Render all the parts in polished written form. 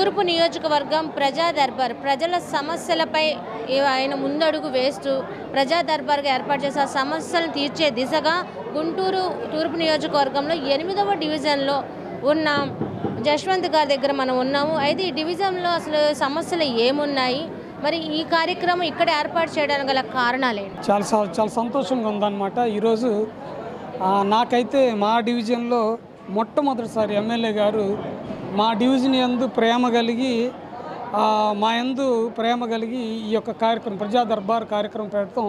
తూర్పు నియోజకవర్గం ప్రజా దర్బార్ ప్రజల సమస్యలపై ఆయన ముందడుగు వేస్తూ ప్రజా దర్బార్గా ఏర్పాటు చేసే సమస్యలను తీర్చే దిశగా గుంటూరు తూర్పు నియోజకవర్గంలో 8వ డివిజన్లో ఉన్న జశ్వంత్ గారి దగ్గర మనం ఉన్నాము. అయితే ఈ డివిజన్లో అసలు సమస్యలు ఏమున్నాయి, మరి ఈ కార్యక్రమం ఇక్కడ ఏర్పాటు చేయడానికి గల కారణాలేంటి? చాలా సంతోషంగా ఉందన్నమాట. ఈరోజు నాకైతే మా డివిజన్లో మొట్టమొదటిసారి ఎమ్మెల్యే గారు మా డివిజన్ యందు ప్రేమ కలిగి ఈ యొక్క కార్యక్రమం ప్రజా దర్బార్ కార్యక్రమం పెట్టడం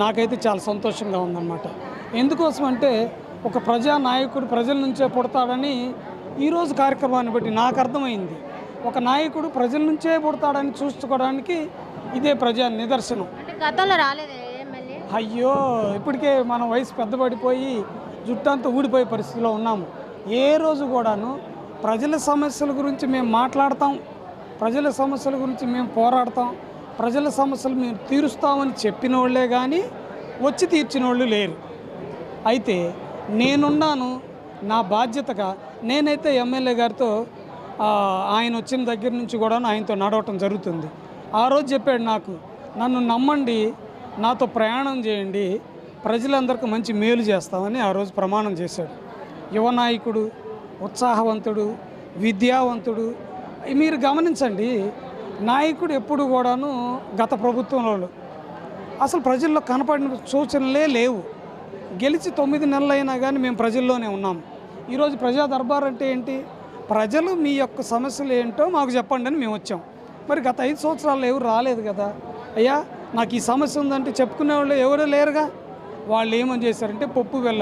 నాకైతే చాలా సంతోషంగా ఉందన్నమాట. ఎందుకోసం అంటే ఒక ప్రజానాయకుడు ప్రజల నుంచే పుడతాడని ఈరోజు కార్యక్రమాన్ని బట్టి నాకు అర్థమైంది. ఒక నాయకుడు ప్రజల నుంచే పుడతాడని చూసుకోవడానికి ఇదే ప్రజా నిదర్శనం. గతంలో రాలేదు ఎమ్మెల్యే? అయ్యో, ఇప్పటికే మన వయసు పెద్దపడిపోయి జుట్టంతా ఊడిపోయే పరిస్థితిలో ఉన్నాము. ఏ రోజు కూడాను ప్రజల సమస్యల గురించి మేము మాట్లాడతాం, ప్రజల సమస్యల గురించి మేము పోరాడతాం, ప్రజల సమస్యలు మేము తీరుస్తామని చెప్పిన వాళ్ళే కానీ వచ్చి తీర్చిన వాళ్ళు లేరు. అయితే నేనున్నాను, నా బాధ్యతగా నేనైతే ఎమ్మెల్యే గారితో ఆయన వచ్చిన దగ్గర నుంచి కూడా ఆయనతో నడవటం జరుగుతుంది. ఆ రోజు చెప్పాడు నాకు, నన్ను నమ్మండి, నాతో ప్రయాణం చేయండి, ప్రజలందరికీ మంచి మేలు చేస్తామని ఆ రోజు ప్రమాణం చేశాడు. యువ నాయకుడు, ఉత్సాహవంతుడు, విద్యావంతుడు. మీరు గమనించండి, నాయకుడు ఎప్పుడు కూడాను గత ప్రభుత్వంలో అసలు ప్రజల్లో కనపడిన సూచనలే లేవు. గెలిచి 9 నెలలు అయినా కానీ మేము ప్రజల్లోనే ఉన్నాము. ఈరోజు ప్రజా దర్బార్ అంటే ఏంటి? ప్రజలు మీ యొక్క సమస్యలు ఏంటో మాకు చెప్పండి అని మేము వచ్చాం. మరి గత 5 సంవత్సరాల్లో ఎవరు రాలేదు కదా. అయ్యా నాకు ఈ సమస్య ఉందంటే చెప్పుకునే వాళ్ళు ఎవరూ లేరుగా. వాళ్ళు ఏమని చేశారంటే పప్పు వెళ్ళ